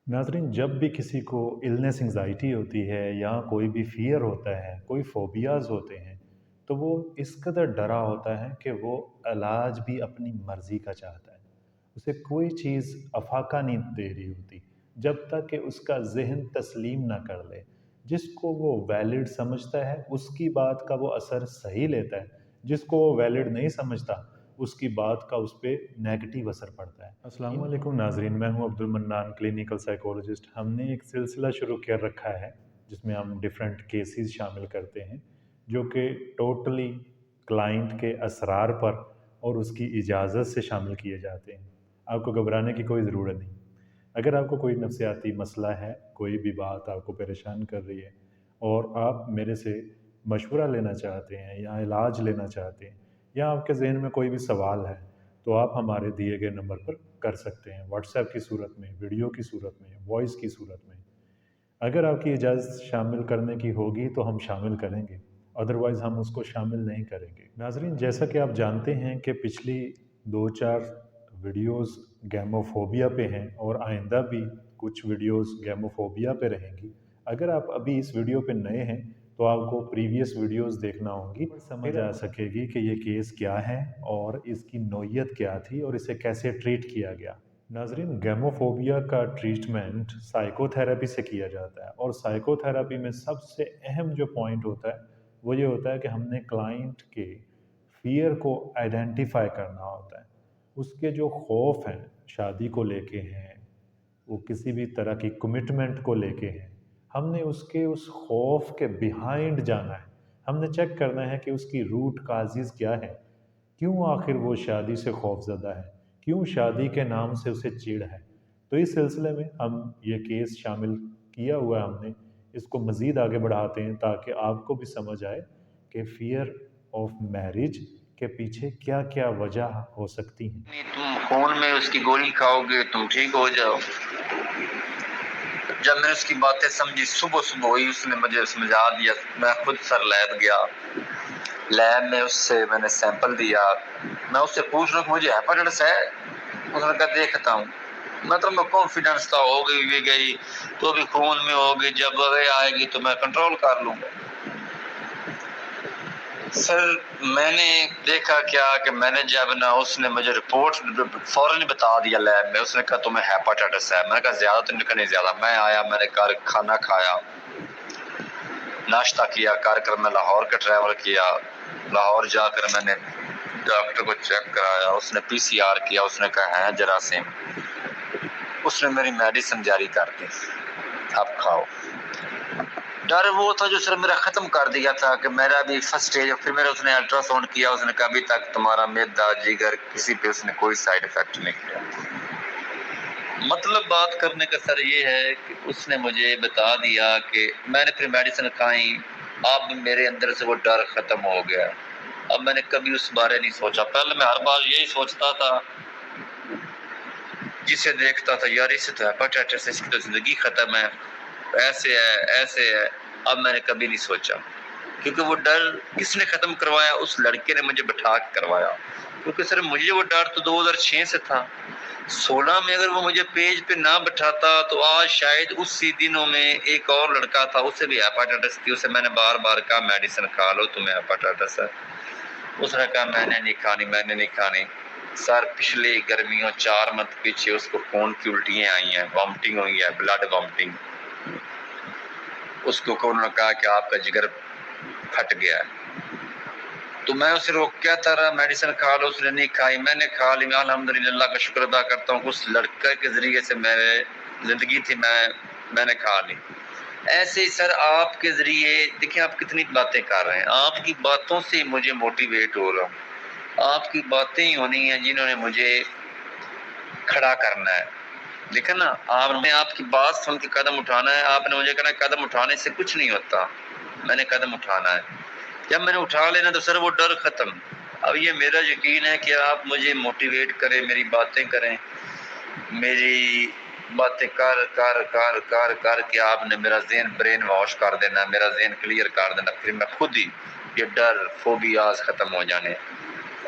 नाज़रीन, जब भी किसी को इलनेस एंग्ज़ायटी होती है या कोई भी फ़ियर होता है, कोई फ़ोबियाज़ होते हैं, तो वो इस कदर डरा होता है कि वो इलाज भी अपनी मर्ज़ी का चाहता है। उसे कोई चीज़ अफ़ाका नहीं दे रही होती, जब तक कि उसका ज़हन तस्लीम ना कर ले। जिसको वो वैलिड समझता है, उसकी बात का वो असर सही लेता है, जिसको वो वैलिड नहीं समझता, उसकी बात का उस पे नेगेटिव असर पड़ता है। अस्सलाम वालेकुम नाज़रीन, मैं हूँ अब्दुल मन्नान, क्लिनिकल साइकोलॉजिस्ट। हमने एक सिलसिला शुरू कर रखा है, जिसमें हम डिफरेंट केसेस शामिल करते हैं, जो कि टोटली क्लाइंट के असरार पर और उसकी इजाज़त से शामिल किए जाते हैं। आपको घबराने की कोई ज़रूरत नहीं। अगर आपको कोई नफ़सियाती मसला है, कोई भी बात आपको परेशान कर रही है और आप मेरे से मशवरा लेना चाहते हैं या इलाज लेना चाहते हैं या आपके ज़हन में कोई भी सवाल है, तो आप हमारे दिए गए नंबर पर कर सकते हैं, व्हाट्सएप की सूरत में, वीडियो की सूरत में, वॉइस की सूरत में। अगर आपकी इजाज़त शामिल करने की होगी तो हम शामिल करेंगे, अदरवाइज़ हम उसको शामिल नहीं करेंगे। नाज़रीन, जैसा कि आप जानते हैं कि पिछली 2-4 वीडियोज़ गैमोफ़ोबिया पे हैं और आइंदा भी कुछ वीडियोज़ गैमोफ़ोबिया पे रहेंगी। अगर आप अभी इस वीडियो पे नए हैं, तो आपको प्रीवियस वीडियोज़ देखना होंगी, समझ आ सकेगी कि ये केस क्या है और इसकी नौइयत क्या थी और इसे कैसे ट्रीट किया गया। नाज़रीन, गैमोफोबिया का ट्रीटमेंट साइकोथेरेपी से किया जाता है और साइकोथेरेपी में सबसे अहम जो पॉइंट होता है वो ये होता है कि हमने क्लाइंट के फ़ियर को आइडेंटिफाई करना होता है। उसके जो खौफ हैं, शादी को लेके हैं, वो किसी भी तरह की कमिटमेंट को लेके हैं, हमने उसके उस खौफ के बिहाइंड जाना है। हमने चेक करना है कि उसकी रूट काज़िज़ क्या है, क्यों आखिर वो शादी से खौफज़दा है, क्यों शादी के नाम से उसे चिढ़ है। तो इस सिलसिले में हम ये केस शामिल किया हुआ है हमने, इसको मज़ीद आगे बढ़ाते हैं ताकि आपको भी समझ आए कि फ़ियर ऑफ मैरिज के पीछे क्या-क्या वजह हो सकती हैं। नहीं, तुम खून में उसकी गोली खाओगे तुम ठीक हो जाओ। जब मैंने उसकी बातें समझी, सुबह सुबह हुई, उसने मुझे समझा दिया। मैं खुद सर लैब गया, लैब में उससे मैंने सैंपल दिया। मैं उससे पूछ रहा हूँ मुझे हेपेटाइटिस है, उसने कहा देखता हूँ। मतलब मैं कॉन्फिडेंस था, हो गई भी गई तो भी खून में होगी, जब वह आएगी तो मैं कंट्रोल कर लूंगा। सर मैंने देखा क्या कि मैंने जब ना, उसने मुझे रिपोर्ट फौरन बता दिया लैब में। उसने कहा तुम्हें हेपेटाइटिस है। मैंने कहा ज्यादा तो नहीं, ज्यादा। मैं आया, मैंने घर खाना खाया, नाश्ता किया, कर मैं लाहौर का ट्रैवल किया। लाहौर जाकर मैंने डॉक्टर को चेक कराया, उसने पीसीआर किया, उसने कहा है जरासीम। उसने मेरी मेडिसिन जारी कर दी, अब खाओ। डर वो था जो सर मेरा खत्म कर दिया था कि मेरा भी फर्स्ट स्टेज। फिर मेरा उसने अल्ट्रासाउंड किया, उसने कहा अभी तक तुम्हारा मैदा जिगर किसी पे उसने कोई साइड इफेक्ट नहीं किया। मतलब बात करने का सर ये है कि उसने मुझे बता दिया कि मैंने फिर मेडिसिन खाई, अब मेरे अंदर से वो डर खत्म हो गया। अब मैंने कभी उस बारे नहीं सोचा। पहले मैं हर बार यही सोचता था, जिसे देखता था यार इससे तो हेपेटाइटिस, इसकी तो जिंदगी खत्म है, ऐसे है ऐसे है। अब मैंने कभी नहीं सोचा, क्योंकि वो डर किसने खत्म करवाया? उस लड़के ने मुझे बैठा के करवाया। क्योंकि सर मुझे वो डर तो 2006 से था। 16 में अगर वो मुझे पेज पे ना बैठाता तो आज शायद उसी दिनों में एक और लड़का था, उसे भी हेपेटाइटिस थी। उसे मैंने बार बार कहा मेडिसिन खा लो, तुम्हें हेपेटाइटिस है। उसने कहा मैंने नहीं खानी, मैंने नहीं खानी। सर पिछले गर्मियों 4 मंथ पीछे उसको खून की उल्टियां आई हैं, वॉमिटिंग हुई है, ब्लड वॉमिटिंग। उसको उन्होंने कहा कि आपका जिगर फट गया है। तो मैं उसे रोक क्या रहा, मेडिसिन खा लो। उसने नहीं खाई, मैंने खा ली। मैं अल्हम्दुलिल्लाह का शुक्र अदा करता हूँ, उस लड़के के जरिए से मेरे जिंदगी थी, मैंने खा ली। ऐसे ही सर आपके जरिए देखिए आप कितनी बातें कर रहे हैं, आपकी बातों से मुझे मोटिवेट हो रहा हूँ। आपकी बातें ही होनी है जिन्होंने मुझे खड़ा करना है। देखा ना, आपने आपकी बात सुन के कदम उठाना है। आपने मुझे कहना कदम उठाने से कुछ नहीं होता, मैंने कदम उठाना है। जब मैंने उठा लेना तो सर वो डर खत्म। अब ये मेरा यकीन है कि आप मुझे मोटिवेट करें, मेरी बातें करें, मेरी बातें कर कर कर कर कर के आपने मेरा ज़हन ब्रेन वॉश कर देना, मेरा ज़हन क्लियर कर देना। फिर मैं खुद ही ये डर फोबियाज खत्म हो जाने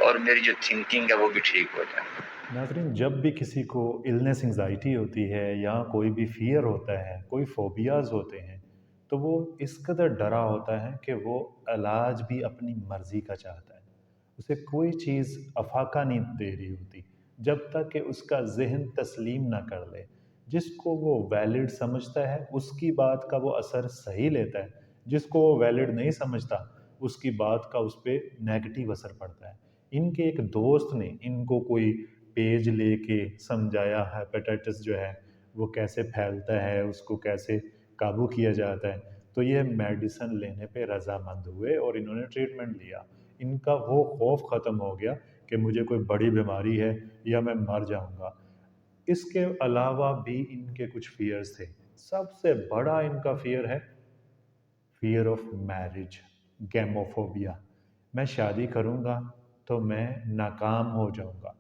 और मेरी जो थिंकिंग है वो भी ठीक हो जाए। नाज़रीन, जब भी किसी को इलनेस एंग्ज़ायटी होती है या कोई भी फ़ियर होता है, कोई फ़ोबियाज़ होते हैं, तो वो इस कदर डरा होता है कि वो इलाज भी अपनी मर्ज़ी का चाहता है। उसे कोई चीज़ अफ़ाका नहीं दे रही होती, जब तक कि उसका ज़हन तस्लीम ना कर ले। जिसको वो वैलिड समझता है, उसकी बात का वो असर सही लेता है, जिसको वो वैलिड नहीं समझता, उसकी बात का उस पे नेगेटिव असर पड़ता है। इनके एक दोस्त ने इनको कोई पेज लेके समझाया हेपेटाइटिस जो है वो कैसे फैलता है, उसको कैसे काबू किया जाता है। तो ये मेडिसिन लेने पे रज़ामंद हुए और इन्होंने ट्रीटमेंट लिया। इनका वो खौफ ख़त्म हो गया कि मुझे कोई बड़ी बीमारी है या मैं मर जाऊँगा। इसके अलावा भी इनके कुछ फ़ियर्स थे। सबसे बड़ा इनका फ़ियर है फ़ियर ऑफ मैरिज, गैमोफोबिया। मैं शादी करूँगा तो मैं नाकाम हो जाऊँगा,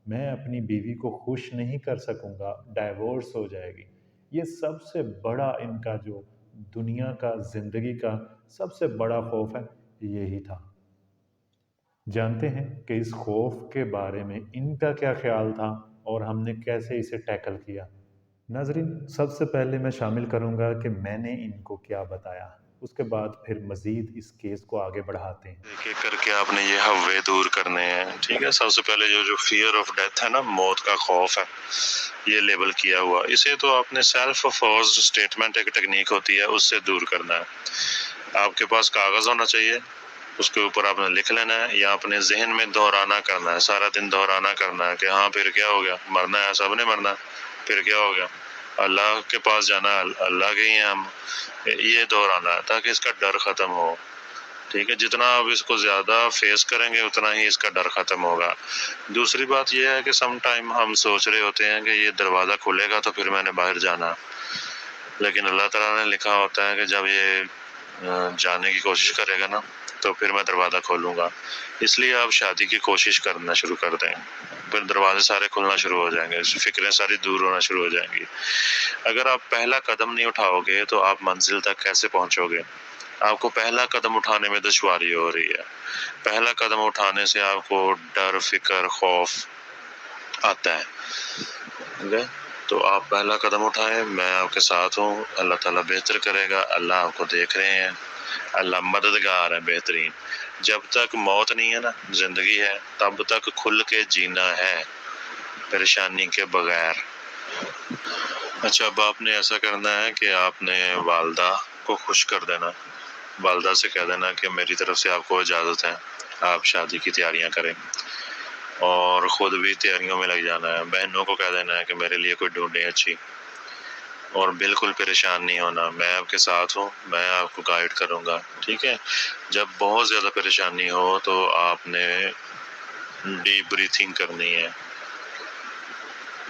मैं अपनी बीवी को खुश नहीं कर सकूँगा, डाइवोर्स हो जाएगी। ये सबसे बड़ा इनका जो दुनिया का, ज़िंदगी का सबसे बड़ा खौफ है, यही था। जानते हैं कि इस खौफ के बारे में इनका क्या ख्याल था और हमने कैसे इसे टैकल किया। नाज़रीन, सबसे पहले मैं शामिल करूँगा कि मैंने इनको क्या बताया, उसके बाद फिर मज़ीद इस केस को आगे बढ़ाते हैं। एक एक करके आपने ये हव्वे दूर करने हैं, ठीक है। सबसे पहले जो जो फियर ऑफ डेथ है ना, मौत का खौफ है, ये लेबल किया हुआ, इसे तो आपने सेल्फ फोर्स्ड स्टेटमेंट एक टेक्निक होती है, उससे दूर करना है। आपके पास कागज़ होना चाहिए, उसके ऊपर आपने लिख लेना है या अपने जहन में दोहराना करना है, सारा दिन दोहराना करना है कि हाँ फिर क्या हो गया, मरना है, सबने मरना है, फिर क्या हो गया, अल्लाह के पास जाना है, अल्लाह के ही हैं हम। ये दोहराना है ताकि इसका डर ख़त्म हो, ठीक है। जितना आप इसको ज़्यादा फेस करेंगे उतना ही इसका डर ख़त्म होगा। दूसरी बात यह है कि सम टाइम हम सोच रहे होते हैं कि ये दरवाज़ा खुलेगा तो फिर मैंने बाहर जाना, लेकिन अल्लाह ताला ने लिखा होता है कि जब ये जाने की कोशिश करेगा ना तो फिर मैं दरवाज़ा खोलूँगा। इसलिए आप शादी की कोशिश करना शुरू कर दें, फिर दरवाजे सारे खुलना शुरू हो जाएंगे, फ़िक्रें सारी दूर होना शुरू हो जाएंगी। अगर आप पहला कदम नहीं उठाओगे तो आप मंजिल तक कैसे पहुँचोगे। आपको पहला कदम उठाने में दुश्वारी हो रही है, पहला कदम उठाने से आपको डर, फिक्र, खौफ आता है, ठीक है। तो आप पहला कदम उठाएं, मैं आपके साथ हूँ, अल्लाह ताला बेहतर करेगा, अल्लाह आपको देख रहे हैं, अल्लाह मददगार है बेहतरीन। जब तक मौत नहीं है ना, जिंदगी है, तब तक खुल के जीना है, परेशानी के बगैर। अच्छा, अब आपने ऐसा करना है कि आपने वालदा को खुश कर देना, वालदा से कह देना कि मेरी तरफ से आपको इजाज़त है, आप शादी की तैयारियां करें और ख़ुद भी तैयारियों में लग जाना है। बहनों को कह देना है कि मेरे लिए कोई ढूंढे अच्छी, और बिल्कुल परेशान नहीं होना, मैं आपके साथ हूँ, मैं आपको गाइड करूँगा, ठीक है। जब बहुत ज़्यादा परेशानी हो तो आपने डीप ब्रीथिंग करनी है,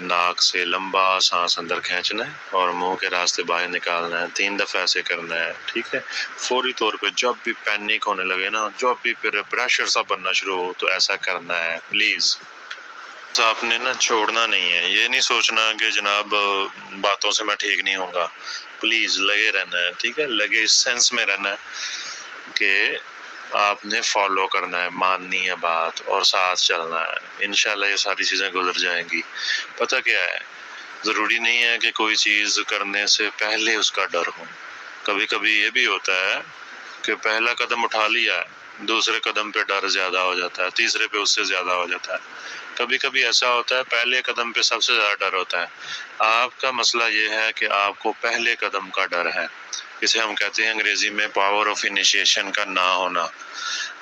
नाक से लंबा सांस अंदर खींचना है और मुंह के रास्ते बाहर निकालना है, 3 दफ़ा ऐसे करना है, ठीक है। फौरी तौर पे जब भी पैनिक होने लगे ना, जब भी प्रेशर सा बनना शुरू हो तो ऐसा करना है प्लीज़। तो आपने ना छोड़ना नहीं है, ये नहीं सोचना कि जनाब बातों से मैं ठीक नहीं होऊंगा, प्लीज़ लगे रहना है, ठीक है। लगे इस सेंस में रहना है कि आपने फॉलो करना है, माननी है बात और साथ चलना है। इंशाल्लाह ये सारी चीज़ें गुजर जाएंगी। पता क्या है, ज़रूरी नहीं है कि कोई चीज़ करने से पहले उसका डर हो। कभी कभी ये भी होता है कि पहला कदम उठा लिया है, दूसरे कदम पे डर ज़्यादा हो जाता है, तीसरे पे उससे ज़्यादा हो जाता है। कभी कभी ऐसा होता है पहले कदम पे सबसे ज़्यादा डर होता है। आपका मसला ये है कि आपको पहले कदम का डर है, इसे हम कहते हैं अंग्रेजी में पावर ऑफ इनिशिएशन का ना होना।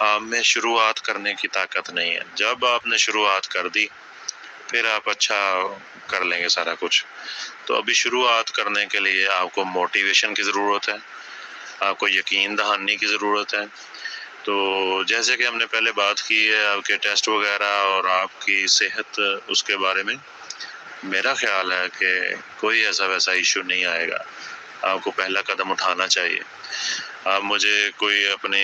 आप में शुरुआत करने की ताकत नहीं है। जब आपने शुरुआत कर दी फिर आप अच्छा कर लेंगे सारा कुछ। तो अभी शुरुआत करने के लिए आपको मोटिवेशन की ज़रूरत है, आपको यकीन दहानी की ज़रूरत है। तो जैसे कि हमने पहले बात की है आपके टेस्ट वगैरह और आपकी सेहत, उसके बारे में मेरा ख्याल है कि कोई ऐसा वैसा इशू नहीं आएगा। आपको पहला कदम उठाना चाहिए। आप मुझे कोई अपनी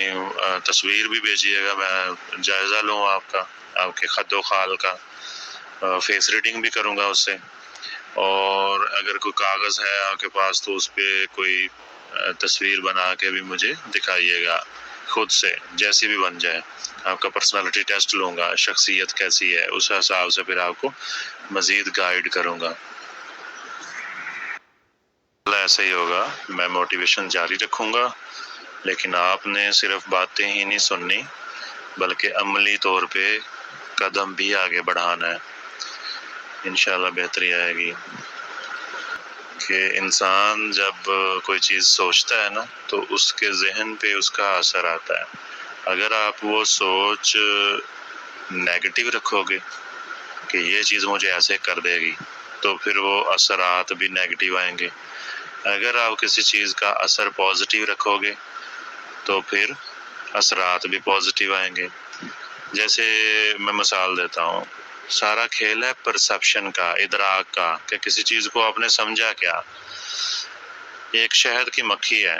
तस्वीर भी भेजिएगा, मैं जायज़ा लूँ आपका, आपके खद्दो खाल का, फेस रीडिंग भी करूँगा उससे। और अगर कोई कागज़ है आपके पास तो उस पर कोई तस्वीर बना के भी मुझे दिखाइएगा, خود سے جیسی بھی بن جائے. آپ کا پرسنالٹی ٹیسٹ لوں گا، شخصیت کیسی ہے، اس حساب سے پھر آپ کو مزید گائیڈ کروں گا. ایسا ہی ہوگا، میں موٹیویشن جاری رکھوں گا، لیکن آپ نے صرف باتیں ہی نہیں سننی بلکہ عملی طور پہ قدم بھی آگے بڑھانا ہے. انشاءاللہ بہتری آئے گی. کہ انسان جب کوئی چیز سوچتا ہے نا تو اس کے ذہن پہ اس کا اثر آتا ہے. اگر آپ وہ سوچ نیگیٹو رکھو گے کہ یہ چیز مجھے ایسے کر دے گی تو پھر وہ اثرات بھی نیگیٹو آئیں گے. اگر آپ کسی چیز کا اثر پازیٹیو رکھو گے تو پھر اثرات بھی پازیٹیو آئیں گے. جیسے میں مثال دیتا ہوں، سارا کھیل ہے پرسپشن کا، ادراک کا، کہ کسی چیز کو آپ نے سمجھا کیا. ایک شہد کی مکھی ہے،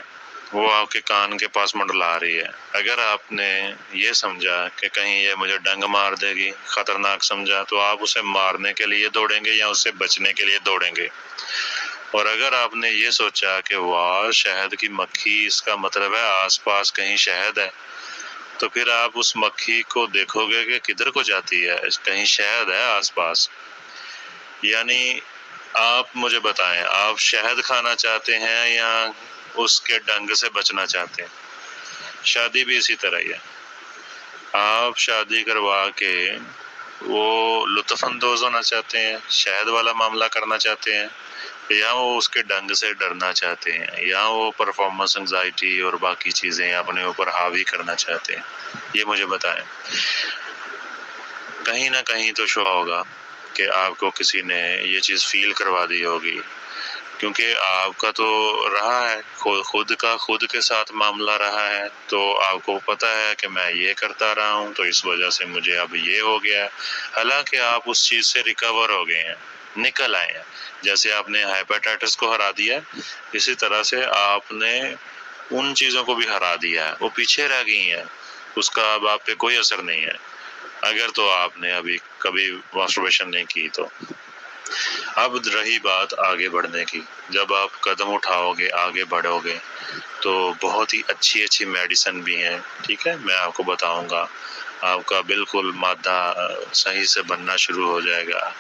وہ آپ کے کان کے پاس منڈلا رہی ہے. اگر آپ نے یہ سمجھا کہ کہیں یہ مجھے ڈنگ مار دے گی، خطرناک سمجھا، تو آپ اسے مارنے کے لیے دوڑیں گے یا اس سے بچنے کے لیے دوڑیں گے. اور اگر آپ نے یہ سوچا کہ واہ شہد کی مکھی، اس کا مطلب ہے آس پاس کہیں شہد ہے، تو پھر آپ اس مکھی کو دیکھو گے کہ کدھر کو جاتی ہے، کہیں شہد ہے آس پاس. یعنی آپ مجھے بتائیں، آپ شہد کھانا چاہتے ہیں یا اس کے ڈنگ سے بچنا چاہتے ہیں؟ شادی بھی اسی طرح ہی ہے. آپ شادی کروا کے وہ لطف اندوز ہونا چاہتے ہیں، شہد والا معاملہ کرنا چاہتے ہیں، یا وہ اس کے ڈنگ سے ڈرنا چاہتے ہیں، یا وہ پرفارمنس انگزائٹی اور باقی چیزیں اپنے اوپر حاوی کرنا چاہتے ہیں؟ یہ مجھے بتائیں. کہیں نہ کہیں تو شبہ ہوگا کہ آپ کو کسی نے یہ چیز فیل کروا دی ہوگی، کیونکہ آپ کا تو رہا ہے خود کا خود کے ساتھ معاملہ رہا ہے. تو آپ کو پتہ ہے کہ میں یہ کرتا رہا ہوں تو اس وجہ سے مجھے اب یہ ہو گیا ہے. حالانکہ آپ اس چیز سے ریکور ہو گئے ہیں، نکل آئے ہیں. جیسے آپ نے ہیپیٹائٹس کو ہرا دیا، اسی طرح سے آپ نے ان چیزوں کو بھی ہرا دیا ہے، وہ پیچھے رہ گئی ہیں، اس کا اب آپ پہ کوئی اثر نہیں ہے. اگر تو آپ نے ابھی کبھی ماسٹربیشن نہیں کی تو. اب رہی بات آگے بڑھنے کی، جب آپ قدم اٹھاؤ گے، آگے بڑھو گے، تو بہت ہی اچھی میڈیسن بھی ہیں. ٹھیک ہے، میں آپ کو بتاؤں گا. آپ کا بالکل مادہ صحیح سے بننا شروع ہو جائے گا.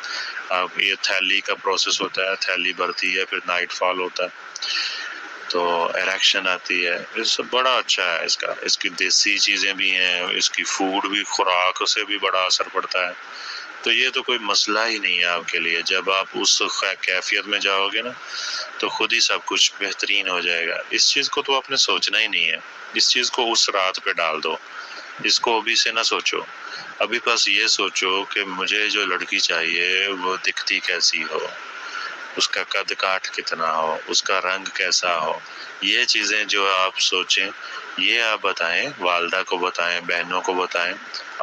آپ یہ تھیلی کا پروسیس ہوتا ہے، تھیلی بڑھتی ہے، پھر نائٹ فال ہوتا ہے، تو اریکشن آتی ہے. اس بڑا اچھا ہے اس کی دیسی چیزیں بھی ہیں، اس کی فوڈ بھی، خوراک سے بھی بڑا اثر پڑتا ہے. تو یہ تو کوئی مسئلہ ہی نہیں ہے آپ کے لیے. جب آپ اس کیفیت میں جاؤ گے نا تو خود ہی سب کچھ بہترین ہو جائے گا. اس چیز کو تو آپ نے سوچنا ہی نہیں ہے، اس چیز کو اس رات پہ ڈال دو. اس کو ابھی سے نہ سوچو. ابھی بس یہ سوچو کہ مجھے جو لڑکی چاہیے وہ دکھتی کیسی ہو، اس کا قد کاٹ کتنا ہو، اس کا رنگ کیسا ہو. یہ چیزیں جو آپ سوچیں، یہ آپ بتائیں، والدہ کو بتائیں، بہنوں کو بتائیں.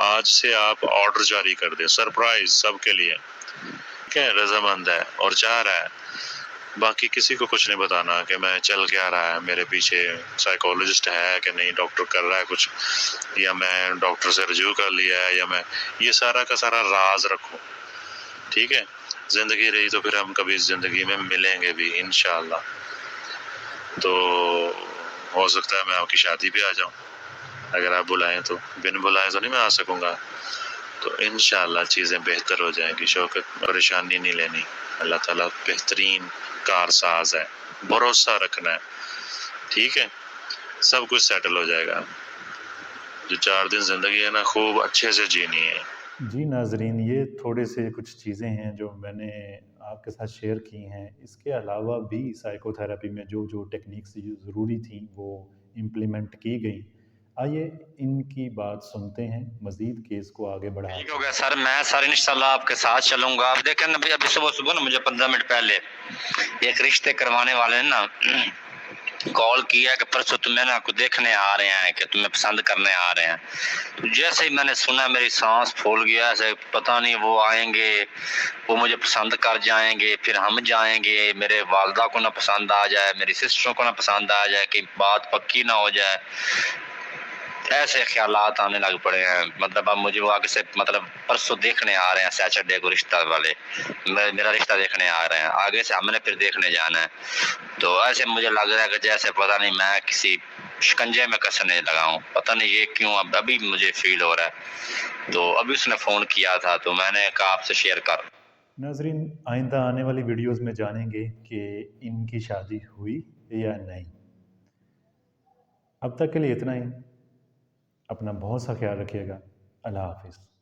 آج سے آپ آرڈر جاری کر دیں، سرپرائز سب کے لیے. ٹھیک ہے، رضامند ہے اور چاہ رہا ہے. باقی کسی کو کچھ نہیں بتانا کہ میں چل کیا رہا ہے، میرے پیچھے سائیکولوجسٹ ہے کہ نہیں، ڈاکٹر کر رہا ہے کچھ، یا میں ڈاکٹر سے رجوع کر لیا ہے، یا میں یہ سارا کا سارا راز رکھوں. ٹھیک ہے، زندگی رہی تو پھر ہم کبھی زندگی میں ملیں گے بھی انشاءاللہ. تو ہو سکتا ہے میں آپ کی شادی پہ آ جاؤں، اگر آپ بلائیں تو. بن بلائے تو نہیں میں آ سکوں گا. تو انشاءاللہ چیزیں بہتر ہو جائیں گی. شوکت، پریشانی نہیں لینی. اللہ تعالیٰ بہترین کارساز ہے، بھروسہ رکھنا ہے. ٹھیک ہے، سب کچھ سیٹل ہو جائے گا. جو 4 دن زندگی ہے نا، خوب اچھے سے جینی ہے. جی ناظرین، یہ تھوڑے سے کچھ چیزیں ہیں جو میں نے آپ کے ساتھ شیئر کی ہیں. اس کے علاوہ بھی سائیکو تھراپی میں جو ٹیکنیکس ضروری تھیں وہ امپلیمنٹ کی گئیں. آئیے ان کی بات سنتے ہیں، مزید کیس کو آگے بڑھاتے ٹھیک ہو ہیں. گیا سر، میں سر انشاءاللہ آپ کے ساتھ چلوں گا. آپ دیکھیں نا، ابھی صبح نا مجھے 15 منٹ پہلے ایک رشتے کروانے والے نے نا کال کیا کہ پرسوں تمہیں نا کچھ دیکھنے آ رہے ہیں، کہ تمہیں پسند کرنے آ رہے ہیں. تو جیسے ہی میں نے سنا میری سانس پھول گیا. ایسے پتہ نہیں وہ آئیں گے، وہ مجھے پسند کر جائیں گے، پھر ہم جائیں گے، میرے والدہ کو نہ پسند آ جائے، میری سسٹروں کو نہ پسند آ جائے، کہ بات پکی نہ ہو جائے. ایسے خیالات آنے لگ پڑے ہیں. مطلب اب مجھے وہ آگے سے مطلب پرسوں دیکھنے آ رہے ہیں سیچرڈے کو رشتہ والے، میرا رشتہ دیکھنے آ رہے ہیں. آگے سے ہم نے پھر دیکھنے جانا ہے. تو ایسے مجھے لگ رہا ہے کہ جیسے پتہ نہیں میں کسی شکنجے میں کسنے لگا ہوں، پتہ نہیں یہ کیوں اب ابھی مجھے فیل ہو رہا ہے، تو ابھی اس نے فون کیا تھا تو میں نے کہا آپ سے شیئر کر. ناظرین آئندہ آنے والی ویڈیوز میں جانیں گے کہ ان کی شادی ہوئی یا نہیں. اب تک کے لیے اتنا ہی. اپنا بہت سا خیال رکھیے گا. اللہ حافظ.